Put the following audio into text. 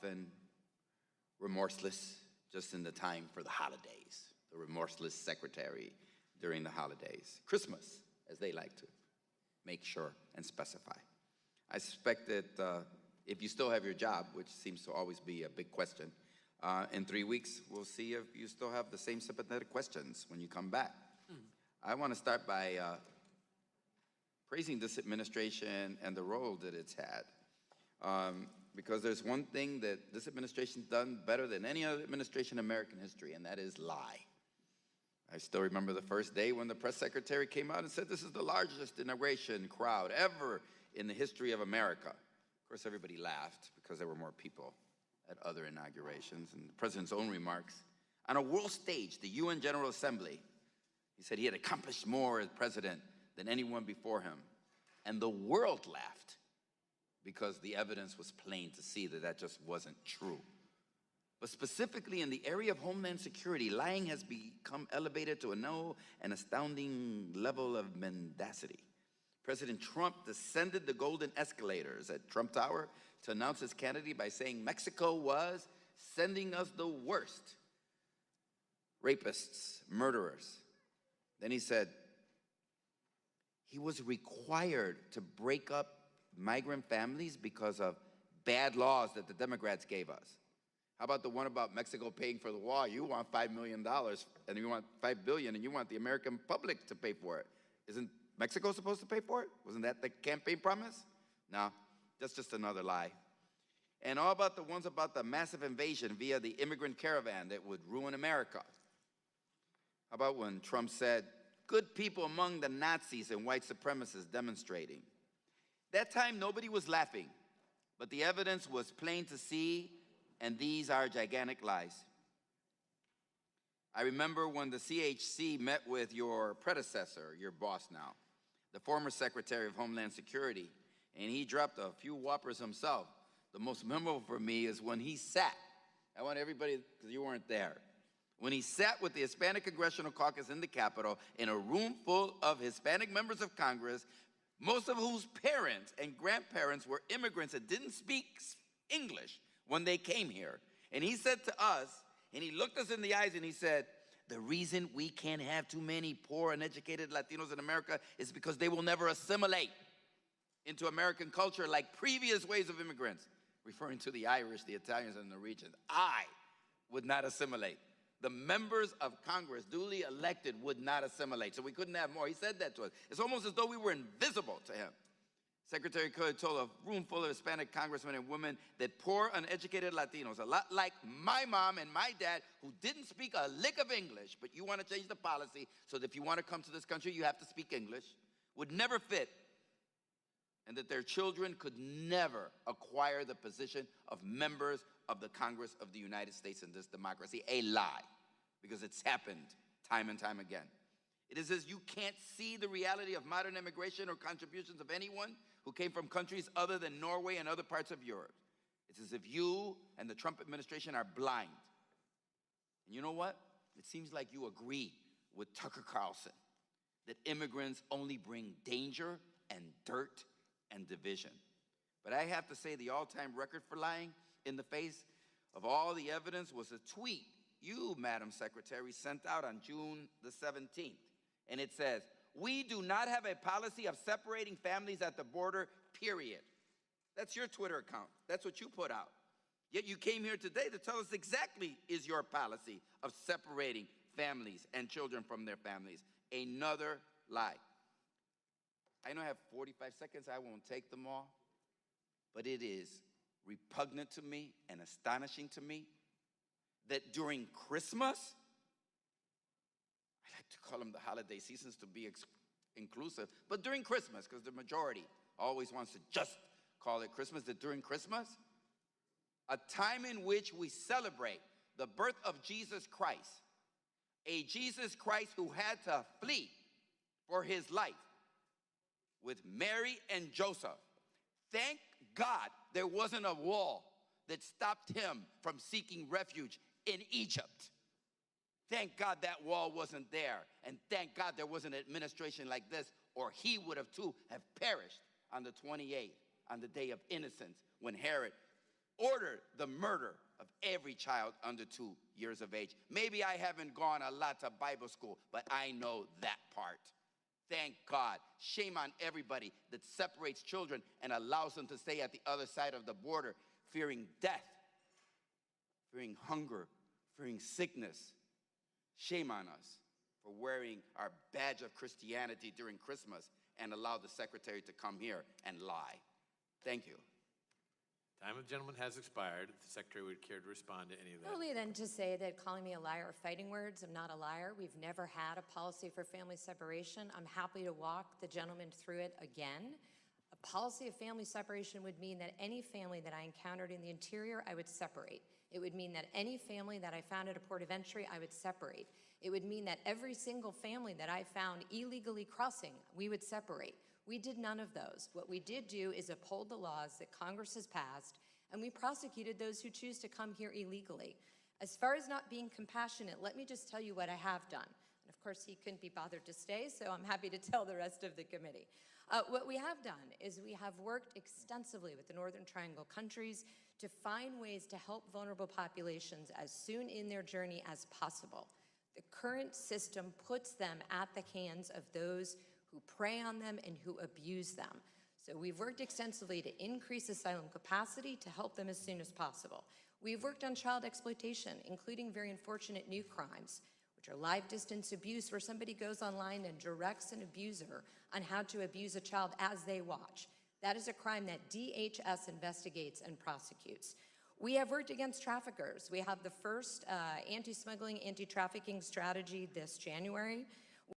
often remorseless just in the time for the holidays, the remorseless secretary during the holidays. Christmas, as they like to make sure and specify. I suspect that if you still have your job, which seems to always be a big question, in 3 weeks, we'll see if you still have the same sympathetic questions when you come back. I want to start by praising this administration and the role that it's had. Because there's one thing that this administration's done better than any other administration in American history, and that is lie. I still remember the first day when the press secretary came out and said this is the largest inauguration crowd ever in the history of America. Of course, everybody laughed because there were more people at other inaugurations. And the president's own remarks, on a world stage, the UN General Assembly, he said he had accomplished more as president than anyone before him. And the world laughed because the evidence was plain to see that that just wasn't true. But specifically in the area of Homeland Security, lying has become elevated to a new and astounding level of mendacity. President Trump descended the golden escalators at Trump Tower to announce his candidacy by saying Mexico was sending us the worst rapists, murderers. Then he said he was required to break up migrant families because of bad laws that the Democrats gave us. How about the one about Mexico paying for the wall? You want $5 million and you want $5 billion and you want the American public to pay for it. Isn't Mexico supposed to pay for it? Wasn't that the campaign promise? No, that's just another lie. And all about the ones about the massive invasion via the immigrant caravan that would ruin America. How about when Trump said, good people among the Nazis and white supremacists demonstrating? That time nobody was laughing, but the evidence was plain to see, and these are gigantic lies. I remember when the CHC met with your predecessor, your boss now, the former Secretary of Homeland Security, and he dropped a few whoppers himself. The most memorable for me is when he sat, I want everybody, because you weren't there, when he sat with the Hispanic Congressional Caucus in the Capitol in a room full of Hispanic members of Congress, most of whose parents and grandparents were immigrants that didn't speak English when they came here. And he said to us, and he looked us in the eyes and he said, the reason we can't have too many poor and educated Latinos in America is because they will never assimilate into American culture like previous waves of immigrants, referring to the Irish, the Italians, and the regions. I would not assimilate. The members of Congress, duly elected, would not assimilate, so we couldn't have more. He said that to us. It's almost as though we were invisible to him. Secretary Kirstjen told a room full of Hispanic congressmen and women that poor, uneducated Latinos, a lot like my mom and my dad, who didn't speak a lick of English, but you want to change the policy so that if you want to come to this country, you have to speak English, would never fit, and that their children could never acquire the position of members of the Congress of the United States in this democracy. A lie, because it's happened time and time again. It is as you can't see the reality of modern immigration or contributions of anyone who came from countries other than Norway and other parts of Europe. It's as if you and the Trump administration are blind. And you know what? It seems like you agree with Tucker Carlson that immigrants only bring danger and dirt and division. But I have to say the all-time record for lying in the face of all the evidence was a tweet you, Madam Secretary, sent out on June the 17th. And it says, we do not have a policy of separating families at the border, period. That's your Twitter account. That's what you put out. Yet you came here today to tell us exactly is your policy of separating families and children from their families. Another lie. I know I have 45 seconds. I won't take them all. But it is repugnant to me and astonishing to me that during Christmas, I like to call them the holiday seasons to be inclusive, but during Christmas, because the majority always wants to just call it Christmas, that during Christmas, a time in which we celebrate the birth of Jesus Christ, a Jesus Christ who had to flee for his life with Mary and Joseph. Thank God there wasn't a wall that stopped him from seeking refuge in Egypt. Thank God that wall wasn't there. And thank God there was an administration like this, or he would have too have perished on the 28th, on the day of innocence, when Herod ordered the murder of every child under 2 years of age. Maybe I haven't gone a lot to Bible school, but I know that part. Thank God. Shame on everybody that separates children and allows them to stay at the other side of the border, fearing death, fearing hunger, fearing sickness. Shame on us for wearing our badge of Christianity during Christmas and allow the secretary to come here and lie. Thank you. Time of the gentleman has expired. If the secretary would care to respond to any of that. Only then to say that calling me a liar are fighting words. I'm not a liar. We've never had a policy for family separation. I'm happy to walk the gentleman through it again. A policy of family separation would mean that any family that I encountered in the interior, I would separate. It would mean that any family that I found at a port of entry, I would separate. It would mean that every single family that I found illegally crossing, we would separate. We did none of those. What we did do is uphold the laws that Congress has passed, and we prosecuted those who choose to come here illegally. As far as not being compassionate, let me just tell you what I have done. And of course, he couldn't be bothered to stay, so I'm happy to tell the rest of the committee. What we have done is we have worked extensively with the Northern Triangle countries to find ways to help vulnerable populations as soon in their journey as possible. The current system puts them at the hands of those who prey on them and who abuse them. So we've worked extensively to increase asylum capacity to help them as soon as possible. We've worked on child exploitation, including very unfortunate new crimes, which are live distance abuse, where somebody goes online and directs an abuser on how to abuse a child as they watch. That is a crime that DHS investigates and prosecutes. We have worked against traffickers. We have the first anti-smuggling, anti-trafficking strategy this January.